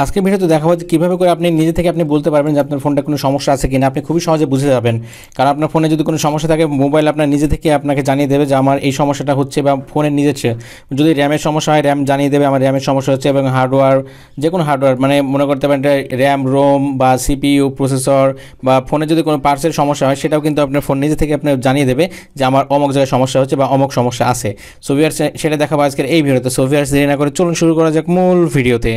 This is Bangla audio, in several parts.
আজকে ভিডিওতে দেখাবো যে কীভাবে করে আপনি নিজে থেকে আপনি বলতে পারবেন যে আপনার ফোনটা কোনো সমস্যা আছে কিনা। আপনি খুবই সহজে বুঝে যাবেন, কারণ আপনার ফোনে যদি কোনো সমস্যা থাকে মোবাইল আপনার নিজে থেকে আপনাকে জানিয়ে দেবে যে আমার এই সমস্যাটা হচ্ছে, বা ফোনের নিজের যদি র্যামের সমস্যা হয় র্যাম জানিয়ে দেবে আমার র্যামের সমস্যা হচ্ছে, এবং হার্ডওয়্যার যে কোনো হার্ডওয়্যার মানে মনে করতে পারেন র্যাম, রোম বা সিপিইউ, প্রসেসর বা ফোনে যদি কোনো পার্টসের সমস্যা হয় সেটাও কিন্তু আপনার ফোন নিজে থেকে আপনার জানিয়ে দেবে যে আমার অমুক জায়গায় সমস্যা হচ্ছে বা অমুক সমস্যা আছে। সো ভিউয়ার্স, সেটা দেখাবো আজকের এই ভিডিওতে। সো ভিউয়ার্স, দেরি না করে চলুন শুরু করা যাক মূল ভিডিওতে।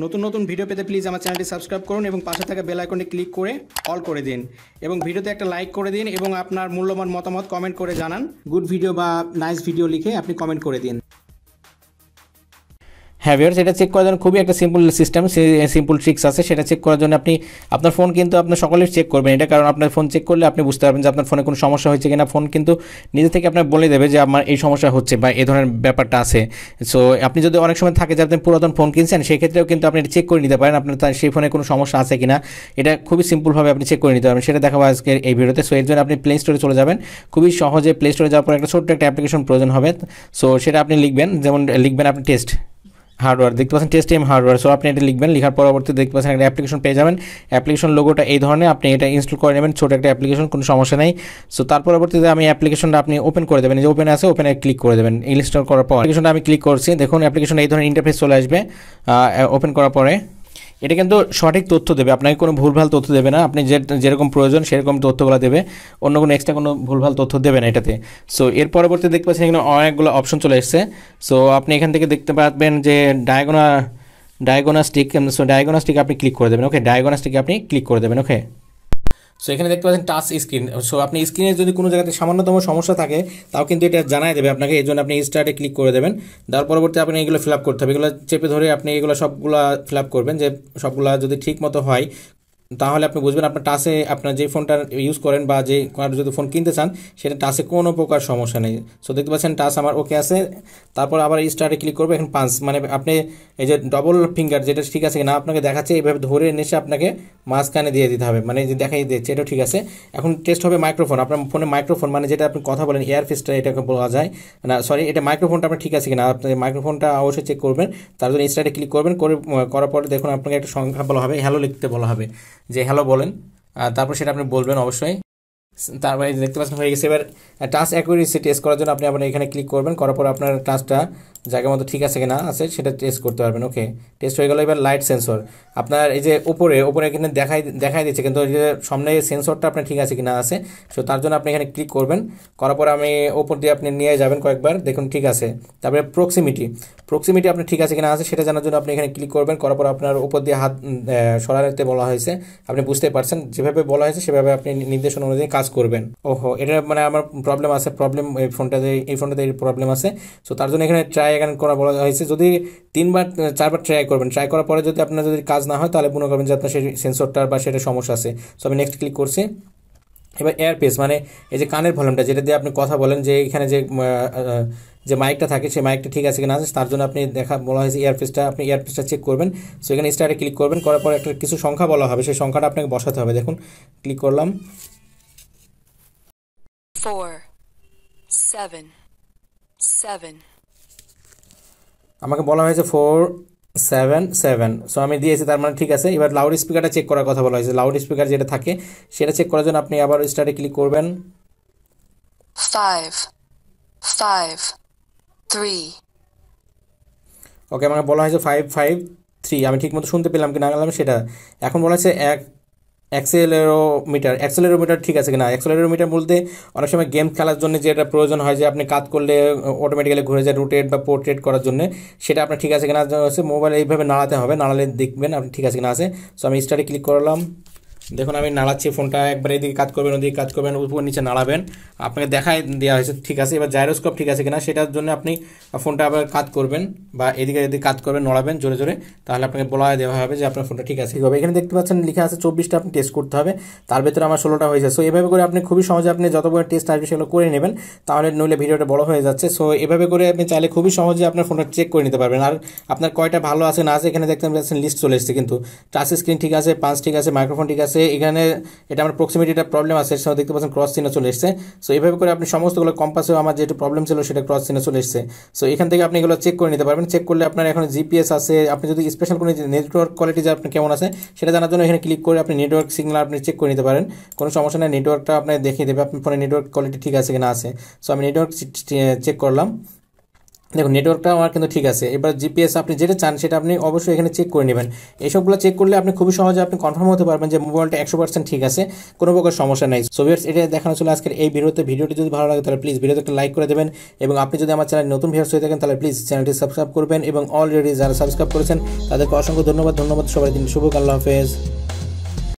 নতুন নতুন ভিডিও পেতে প্লিজ আমার চ্যানেলটি সাবস্ক্রাইব করুন এবং পাশে থাকা বেল আইকনটি ক্লিক করে অল করে দিন, এবং ভিডিওতে একটা লাইক করে দিন এবং আপনার মূল্যবান মতামত কমেন্ট করে জানান। গুড ভিডিও বা নাইস ভিডিও লিখে আপনি কমেন্ট করে দিন। হ্যাঁ ভিউয়ার্স, এটা চেক করার জন্য খুবই একটা সিম্পল সিস্টেম, সিম্পল ট্রিক্স আছে। সেটা চেক করার জন্য আপনি আপনার ফোন কিন্তু আপনার সকলেই চেক করবেন এটা, কারণ আপনার ফোন চেক করলে আপনি বুঝতে পারবেন যে আপনার ফোনে কোনো সমস্যা হয়েছে কিনা। ফোন কিন্তু নিজে থেকে আপনার বলে দেবে যে আমার এই সমস্যা হচ্ছে বা এই ধরনের ব্যাপারটা আছে। সো আপনি যদি অনেক সময় থাকে যে আপনি পুরাতন ফোন কিনছেন, সেক্ষেত্রেও কিন্তু আপনি চেক করে নিতে পারেন আপনার সেই ফোনে কোনো সমস্যা আছে কিনা। এটা খুবই সিম্পলভাবে আপনি চেক করে নিতে পারবেন, সেটা দেখাবো আজকের এই ভিডিওতে। সো এর জন্য আপনি প্লে স্টোরে চলে যাবেন। খুবই সহজে প্লে স্টোরে যাওয়ার পর একটা ছোট্ট একটা অ্যাপ্লিকেশন প্রয়োজন হবে। সো সেটা আপনি লিখবেন, যেমন লিখবেন আপনি টেস্ট হার্ডওয়্যার, দেখতে পাচ্ছেন টেস্ট এম হার্ডওয়্যার। সো আপনি এটা লিখবেন, লেখার পরবর্তীতে দেখতে পাচ্ছেন একটা অ্যাপ্লিকেশন পেয়ে যাবেন। অ্যাপ্লিকেশন লোগোটা এই ধরনের, আপনি এটা ইনস্টল করে নেবেন, ছোটো একটা অ্যাপ্লিকেশন, কোনো সমস্যা নেই। সো তার পরবর্তীতে আমি অ্যাপ্লিকেশনটা আপনি ওপেন করে দেবেন, যে ওপেন আছে ওপেনে ক্লিক করে দেবেন। ইনস্টল করার পর অ্যাপ্লিকেশনটা আমি ক্লিক করছি, দেখুন অ্যাপ্লিকেশন এই ধরনের ইন্টারফেস চলে আসবে। ওপেন করার পরে এটা কিন্তু সঠিক তথ্য দেবে, আপনাকে কোনো ভুলভাল তথ্য দেবে না। আপনি যেরকম প্রয়োজন সেরকম তথ্যগুলো দেবে, অন্য কোনো এক্সট্রা কোনো ভুলভাল তথ্য দেবে না এটাতে। সো এর পরবর্তী দেখতে পাচ্ছেন এখানে অনেকগুলো অপশন চলে এসেছে। সো আপনি এখান থেকে দেখতে পাবেন যে ডায়াগনস্টিক। সো ডায়াগনস্টিক আপনি ক্লিক করে দেবেন। ওকে, ডায়াগনস্টিকে আপনি ক্লিক করে দেবেন। ওকে, সো এখানে দেখতে পাচ্ছেন টাচ স্ক্রিন। সো আপনি স্ক্রিনে যদি কোনো জায়গাতে সামান্যতম সমস্যা থাকে তাও কিন্তু এটা জানাই দেবে আপনাকে। এই জন্য আপনি স্টার্টে ক্লিক করে দেবেন। তার পরবর্তী আপনি এগুলো ফিল আপ করতে হবে, এগুলো চেপে ধরে আপনি এগুলো সবগুলো ফিল আপ করবেন। যে সবগুলো যদি ঠিক মতো হয় তাহলে আপনি বুঝবেন আপনার টাচে, আপনার যে ফোনটা ইউজ করেন বা যে যদি ফোন কিনতে চান সেটা টাচে কোনো প্রকার সমস্যা নেই। সো দেখতে পাচ্ছেন টাচ আমার ওকে আছে। তারপর আবার স্টার্টে ক্লিক করবো। এখন পাঁচ মানে আপনি এই যে ডবল ফিঙ্গার যেটা ঠিক আছে কিনা আপনাকে দেখাচ্ছে, এইভাবে ধরে এসে আপনাকে মাঝখানে দিয়ে দিতে হবে, মানে যে দেখাই দিচ্ছে এটা ঠিক আছে। এখন টেস্ট হবে মাইক্রোফোন, আপনার ফোনে মাইক্রোফোন মানে যেটা আপনি কথা বলেন এয়ারফিসটা এটাকে বলা যায় না, সরি এটা মাইক্রোফোনটা আপনার ঠিক আছে কিনা, আপনি মাইক্রোফোনটা অবশ্যই চেক করবেন। তার জন্য স্টার্টে ক্লিক করবেন, করার পরে দেখুন আপনাকে একটা সংখ্যা বলা হবে, হ্যালো লিখতে বলা হবে, যে হ্যালো বলেন। তারপর সেটা আপনি বলবেন অবশ্যই। তারপরে দেখতে পাচ্ছেন হয়ে গেছে। এবার টাচ অ্যাকুরেসি টেস্ট করার জন্য আপনি আবার এখানে ক্লিক করবেন, করার পর আপনার টাচটা জায়গা মতো ঠিক আছে কিনা আছে সেটা টেস্ট করতে পারবেন। ওকে, টেস্ট হয়ে গেল। এবার লাইট সেন্সর আপনার এই যে উপরে এখানে দেখাই দিচ্ছে, কিন্তু এই যে সামনে সেন্সরটা আপনার ঠিক আছে কিনা আছে। সো তার জন্য আপনি এখানে ক্লিক করবেন, করার পর আমি ওপর দিয়ে আপনি নিয়ে যাবেন কয়েকবার, দেখুন ঠিক আছে। তারপরে প্রক্সিমিটি আপনার ঠিক আছে কিনা আছে সেটা জানার জন্য আপনি এখানে ক্লিক করবেন, করার পর আপনার উপর দিয়ে হাত সরাতে বলা হয়েছে। আপনি বুঝতে পারছেন যেভাবে বলা হয়েছে সেভাবে আপনি নির্দেশনা অনুযায়ী কাজ করবেন। ওহো, এটা মানে আমার প্রবলেম আছে, এই ফোনটাতে এই প্রবলেম আছে। সো তার জন্য এখানে ট্রাই এখানে করা বলা হয়েছে। যদি 3-4বার ট্রাই করবেন, ট্রাই করার পরে যদি আপনার যদি কাজ না হয় তাহলে মনে করবেন যে আপনার সেই সেন্সরটার বা সেটা সমস্যা আছে। সো আমি নেক্সট ক্লিক করছি। এবার এয়ারপিস মানে এই যে কানের ভলিউমটা যেটা দিয়ে আপনি কথা বলেন, যে এখানে যে মাইকটা থাকে সেই মাইকটা ঠিক আছে কিনা আছে, তার জন্য আপনি বলা হয়েছে আপনি এয়ারপিসটা চেক করবেন। সো এখানে স্টার্টে ক্লিক করবেন, করার পর একটা কিছু সংখ্যা বলা হবে, সেই সংখ্যাটা আপনাকে বসাতে হবে। দেখুন ক্লিক করলাম, 4 7 7 আমাকে বলা হয়েছে 477। সো আমি দিয়েছি, তার মানে ঠিক আছে। এবার লাউড স্পিকারটা চেক করার কথা বলা হয়েছে, লাউড স্পিকার যেটা থাকে সেটা চেক করার জন্য আপনি আবার স্টার্টে ক্লিক করবেন। 5 5 3 ওকে, আমাকে বলা হয়েছে 553। আমি ঠিক মতো শুনতে পেলাম কি না পেলাম সেটা। এখন বলা হয়েছে অ্যাক্সেলেরোমিটার ঠিক আছে কিনা। অ্যাক্সেলেরোমিটার বলতে অনেক সময় গেম খেলার জন্য যেটা প্রয়োজন হয়, যে আপনি কাজ করলে অটোমেটিক্যালি ঘুরে যায় রোটেট বা পোর্ট্রেট করার জন্য, সেটা আপনার ঠিক আছে কিনা হচ্ছে। মোবাইল এইভাবে নাড়াতে হবে, নাড়ালে দেখবেন আপনি ঠিক আছে কিনা আছে। সো আমি স্টার্টে ক্লিক করলাম, দেখুন আমি নাড়াচ্ছি ফোনটা, একবার এদিকে কাজ করবেন ওদিকে কাজ করবেন, উপর নিচে নাড়াবেন, আপনাকে দেখাই দেওয়া হয়েছে ঠিক আছে। এবার জাইরোস্কোপ ঠিক আছে কিনা সেটার জন্য আপনি ফোনটা আবার কাজ করবেন বা এদিকে কাজ করবেন, নড়াবেন জোরে জোরে, তাহলে আপনাকে বলা দেওয়া হবে যে আপনার ফোনটা ঠিক আছে হবে। এখানে দেখতে পাচ্ছেন লেখা আছে 24টা আপনি টেস্ট করতে হবে, তার ভেতরে আমার 16টা হয়েছে। সো এভাবে করে আপনি খুবই সহজে আপনি যতবার টেস্ট আসবে সেগুলো করে নেবেন, তাহলে নইলে ভিডিওটা বড় হয়ে যাচ্ছে। সো এভাবে করে আপনি চাইলে খুবই সহজে আপনার ফোনটা চেক করে নিতে পারবেন। আর আপনার কয়টা ভালো আছে না আছে এখানে দেখতে পাচ্ছেন লিস্ট চলে এসেছে, কিন্তু টাচ স্ক্রিন ঠিক আছে, পাঁচ ঠিক আছে, মাইক্রোফোন ঠিক আছে, আছে, এখানে এটা আমার প্রক্সিমিটিটা প্রবলেম আছে, সেটা দেখতে পাচ্ছেন ক্রস চিহ্ন চলে এসেছে। সো এইভাবে করে আপনি সমস্তগুলো কম্পাসেও আমার যেটা প্রবলেম ছিল সেটা ক্রস চিহ্ন চলে এসেছে। সো এখান থেকে আপনি এগুলো চেক করে নিতে পারবেন। চেক করলে আপনার এখন জিপিএস আছে, আপনি যদি স্পেশাল কোনো নেটওয়ার্ক কোয়ালিটি যে আপনার কেমন আছে সেটা জানার জন্য এখানে ক্লিক করে আপনি নেটওয়ার্ক সিগন্যাল আপনি চেক করে নিতে পারেন। কোনো সমস্যা নেই, নেটওয়ার্কটা আপনার দেখিয়ে দেবে আপনার ফোনে নেটওয়ার্ক কোয়ালিটি ঠিক আছে কিনা আছে। সো আমি নেটওয়ার্ক চেক করলাম, দেখুন নেটওয়ার্কটা আমার কিন্তু ঠিক আছে। এবার জিপিএস আপনি যেটা চান সেটা আপনি অবশ্যই এখানে চেক করে নেবেন। এইসবগুলো চেক করলে আপনি খুবই সহজে আপনি কনফার্ম হতে পারবেন যে মোবাইলটা 100% ঠিক আছে, কোনো প্রকার সমস্যা নাই। সো ভিউয়ার্স, এটা দেখানো ছিল আজকের এই ভিডিওতে। ভিডিওটি যদি ভালো লাগে তাহলে প্লিজ ভিডিওতে একটা লাইক করে দেবেন, এবং আপনি যদি আমার চ্যানেল নতুন ভিউয়ার্স হয়ে থাকেন তাহলে প্লিজ চ্যানেলটি সাবস্ক্রাইব করবেন, এবং অলরেডি যারা সাবস্ক্রাইব করেছেন তাদেরকে অসংখ্য ধন্যবাদ। সবাই দিন শুভ, আল্লাহ হাফেজ।